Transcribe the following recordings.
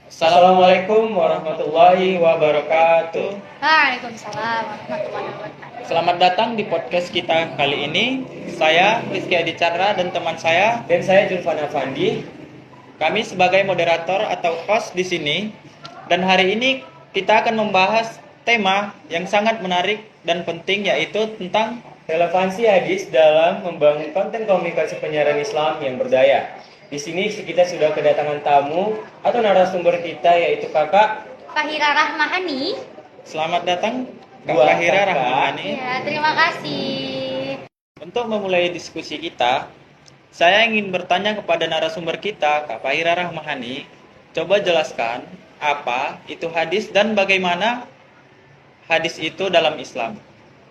Assalamualaikum warahmatullahi wabarakatuh. Waalaikumsalam warahmatullahi wabarakatuh. Selamat datang di podcast kita kali ini. Saya Rizky Adicara dan teman saya. Dan saya Julfan Afandi. Kami sebagai moderator atau host di sini. Dan hari ini kita akan membahas tema yang sangat menarik dan penting, yaitu tentang Relevansi hadis dalam membangun konten komunikasi penyiaran Islam yang berdaya. Di sini kita sudah kedatangan tamu atau narasumber kita, yaitu Kakak Fahira Rahmahani. Selamat datang Kak Buat Fahira Kakak. Rahmani. Ya, terima kasih. Untuk memulai diskusi kita, saya ingin bertanya kepada narasumber kita, Kak Fahira Rahmani. Coba jelaskan apa itu hadis dan bagaimana hadis itu dalam Islam.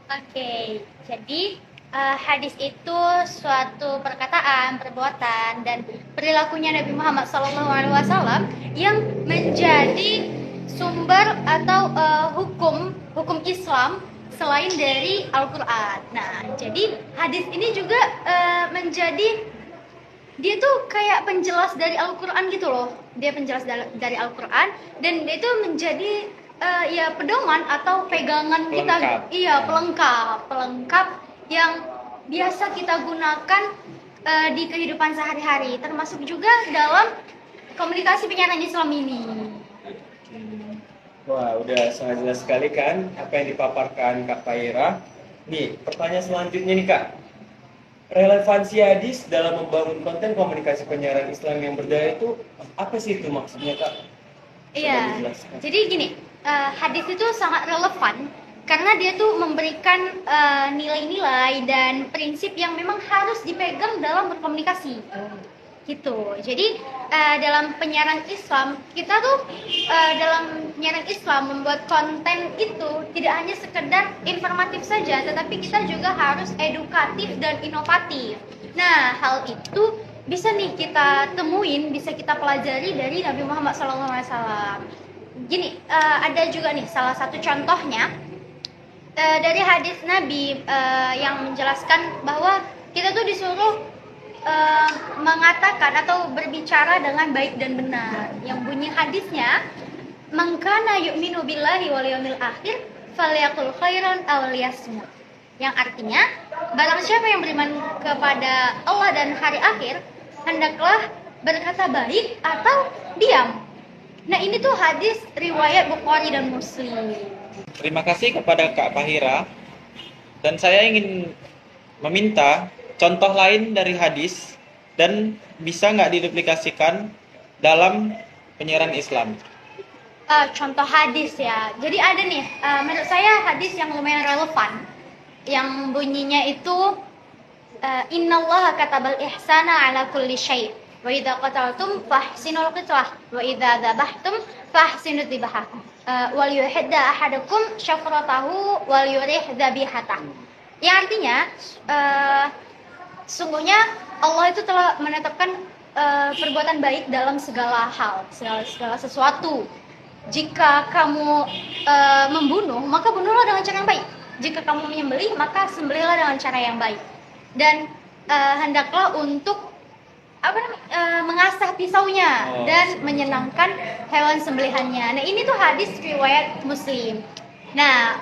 Oke, jadi hadis itu suatu perkataan, perbuatan, dan perilakunya Nabi Muhammad SAW yang menjadi sumber atau hukum Islam selain dari Al-Quran. Nah, jadi hadis ini juga menjadi, dia tuh kayak penjelas dari Al-Quran gitu loh. Dia penjelas dari Al-Quran, dan dia itu menjadi ya pedoman atau pegangan Pelengkap. kita. Iya, pelengkap yang biasa kita gunakan di kehidupan sehari-hari, termasuk juga dalam komunikasi penyiaran Islam ini. Wah, udah sangat jelas sekali kan apa yang dipaparkan Kak Fahira. Nih, pertanyaan selanjutnya nih Kak. Relevansi hadis dalam membangun konten komunikasi penyiaran Islam yang berdaya itu apa sih itu maksudnya Kak? Coba Iya, dijelaskan. jadi gini, hadis itu sangat relevan karena dia tuh memberikan nilai-nilai dan prinsip yang memang harus dipegang dalam berkomunikasi. Gitu. Jadi dalam penyiaran Islam, kita tuh dalam penyiaran Islam membuat konten itu tidak hanya sekedar informatif saja, tetapi kita juga harus edukatif dan inovatif. Nah, hal itu bisa nih kita temuin, bisa kita pelajari dari Nabi Muhammad SAW. Gini, ada juga nih salah satu contohnya dari hadis Nabi yang menjelaskan bahwa kita tuh disuruh mengatakan atau berbicara dengan baik dan benar. Yang bunyi hadisnya, "Man kana yu'minu billahi wal yawmil akhir falyaqul khairan aw liyasmut." Yang artinya, barang siapa yang beriman kepada Allah dan hari akhir, hendaklah berkata baik atau diam. Nah, ini tuh hadis riwayat Bukhari dan Muslim. Terima kasih kepada Kak Fahira. Dan saya ingin meminta contoh lain dari hadis dan bisa nggak diduplikasikan dalam penyiaran Islam. Contoh hadis ya. Jadi ada nih, menurut saya hadis yang lumayan relevan, yang bunyinya itu innallaha katabal ihsana ala kulli syai' wa idza qataltum fahsinul qitlah wa idza dzabhtum fahsinut dzibhah wal yuhidda ahadukum syafratahu wal yurih dzabihata. Yang artinya sungguhnya Allah itu telah menetapkan perbuatan baik dalam segala hal, segala sesuatu. Jika kamu membunuh, maka bunuhlah dengan cara yang baik. Jika kamu menyembelih, maka sembelihlah dengan cara yang baik. Dan hendaklah untuk mengasah pisaunya dan menyenangkan hewan sembelihannya. Nah, ini tuh hadis riwayat Muslim. Nah,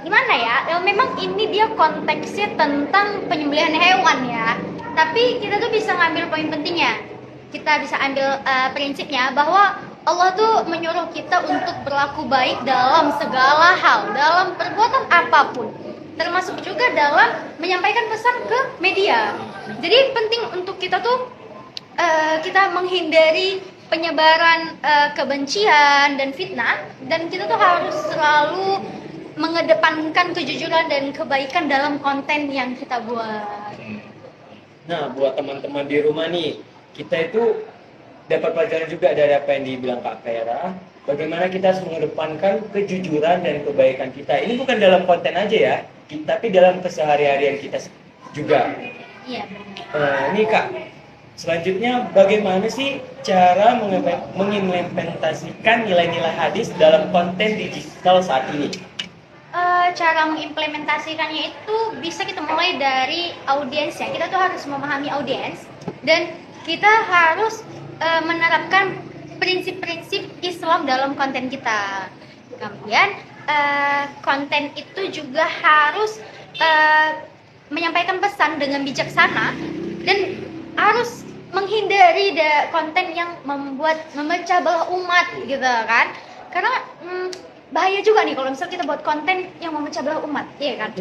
gimana ya? Memang ini dia konteksnya tentang penyembelihan hewan ya. Tapi kita tuh bisa ngambil poin pentingnya. Kita bisa ambil prinsipnya bahwa Allah tuh menyuruh kita untuk berlaku baik dalam segala hal, dalam perbuatan apapun, termasuk juga dalam menyampaikan pesan ke media. Jadi penting untuk kita tuh kita menghindari penyebaran kebencian dan fitnah, dan kita tuh harus selalu mengedepankan kejujuran dan kebaikan dalam konten yang kita buat. Nah, buat teman-teman di rumah nih, kita itu dapat pelajaran juga dari apa yang dibilang Kak Fahira. Bagaimana kita harus mengedepankan kejujuran dan kebaikan kita. Ini bukan dalam konten aja ya, tapi dalam keseharian kita juga. Iya. Ini Kak, selanjutnya bagaimana sih cara mengimplementasikan nilai-nilai hadis dalam konten digital saat ini? Cara mengimplementasikannya itu bisa kita mulai dari audiens ya. Kita tuh harus memahami audiens, dan kita harus menerapkan prinsip-prinsip Islam dalam konten kita. Kemudian konten itu juga harus menyampaikan pesan dengan bijaksana dan harus menghindari konten yang memecah belah umat gitu kan. Karena bahaya juga nih kalau misal kita buat konten yang memecah belah umat, iya kan?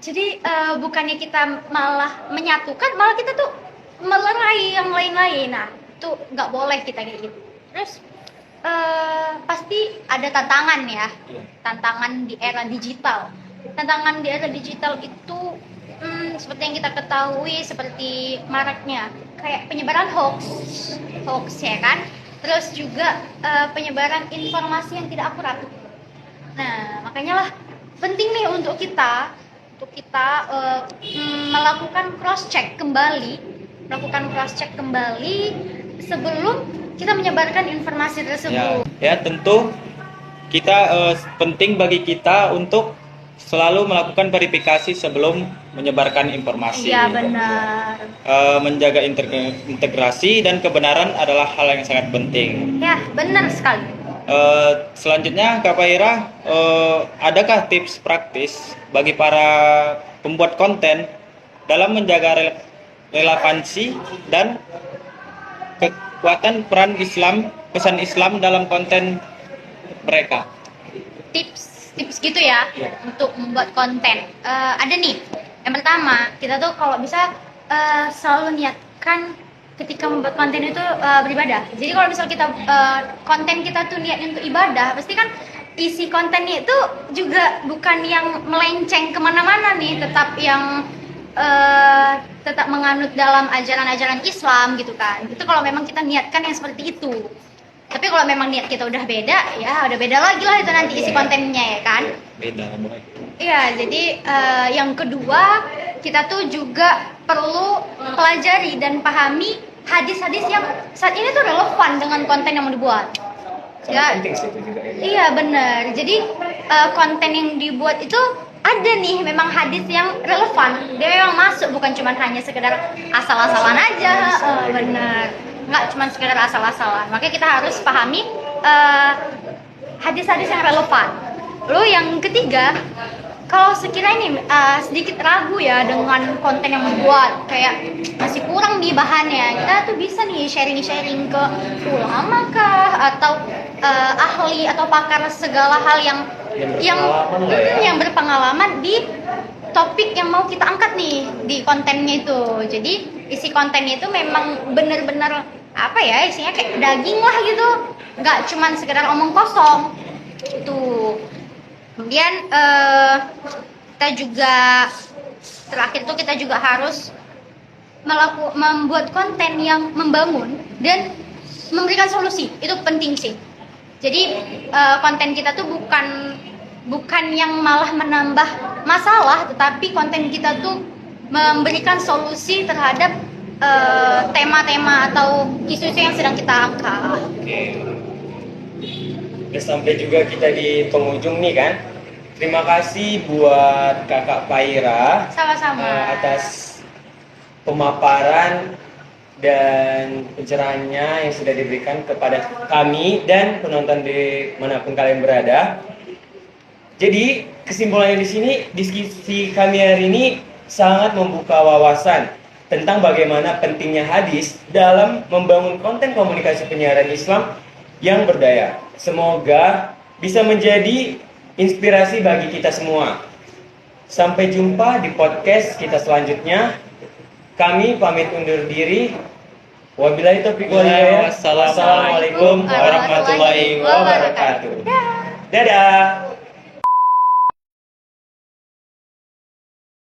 Jadi bukannya kita malah menyatukan, malah kita tuh melerai yang lain-lain. Nah, itu nggak boleh kita kayak gitu. Terus pasti ada tantangan ya, tantangan di era digital. Tantangan di era digital itu seperti yang kita ketahui, seperti maraknya kayak penyebaran hoax ya kan. Terus juga penyebaran informasi yang tidak akurat. Nah, makanya lah penting nih untuk kita melakukan cross check kembali sebelum kita menyebarkan informasi tersebut. Ya tentu kita penting bagi kita untuk selalu melakukan verifikasi sebelum menyebarkan informasi. Iya benar. Menjaga integrasi dan kebenaran adalah hal yang sangat penting. Ya benar sekali. Selanjutnya Kak Fahira, adakah tips praktis bagi para pembuat konten dalam menjaga relevansi dan kekuatan peran Islam, pesan Islam dalam konten mereka? Tips gitu ya untuk membuat konten. Ada nih. Yang pertama, kita tuh kalau bisa selalu niatkan ketika membuat konten itu beribadah. Jadi kalau misal kita konten kita tuh niatnya untuk ibadah, pasti kan isi kontennya itu juga bukan yang melenceng kemana-mana nih, tetap yang tetap menganut dalam ajaran-ajaran Islam gitu kan. Itu kalau memang kita niatkan yang seperti itu. Tapi kalau memang niat kita udah beda, ya udah beda lagi lah itu nanti isi kontennya ya kan. Beda. Iya, jadi yang kedua kita tuh juga perlu pelajari dan pahami hadis-hadis yang saat ini tuh relevan dengan konten yang mau dibuat. Sangat penting sih itu juga ya. Iya benar. Jadi konten yang dibuat itu ada nih memang hadis yang relevan. Dia memang masuk, bukan cuma hanya sekedar asal-asalan aja. Benar. Nggak cuma sekedar asal-asalan. Makanya kita harus pahami hadis-hadis yang relevan. Lalu yang ketiga, kalau sekiranya ini sedikit ragu ya dengan konten yang membuat kayak masih kurang nih bahannya, kita tuh bisa nih sharing ke ulama kah atau ahli atau pakar segala hal yang berpengalaman di topik yang mau kita angkat nih di kontennya itu. Jadi isi kontennya itu memang benar-benar apa ya, isinya kayak daging lah gitu, nggak cuman sekedar omong kosong itu. Kemudian kita juga terakhir tuh kita juga harus membuat konten yang membangun dan memberikan solusi. Itu penting sih. Jadi konten kita tuh bukan yang malah menambah masalah, tetapi konten kita tuh memberikan solusi terhadap tema-tema atau isu-isu yang sedang kita angkat. Oke. Udah sampai juga kita di penghujung nih kan. Terima kasih buat Kakak Fahira Sama-sama. atas pemaparan dan pencerahannya yang sudah diberikan kepada kami dan penonton di manapun kalian berada. Jadi kesimpulannya di sini, diskusi kami hari ini sangat membuka wawasan tentang bagaimana pentingnya hadis dalam membangun konten komunikasi penyiaran Islam yang berdaya. Semoga bisa menjadi inspirasi bagi kita semua. Sampai jumpa di podcast kita selanjutnya. Kami pamit undur diri. Wabillahi taufiq wal hidayah. Wassalamualaikum warahmatullahi wabarakatuh. Dadah.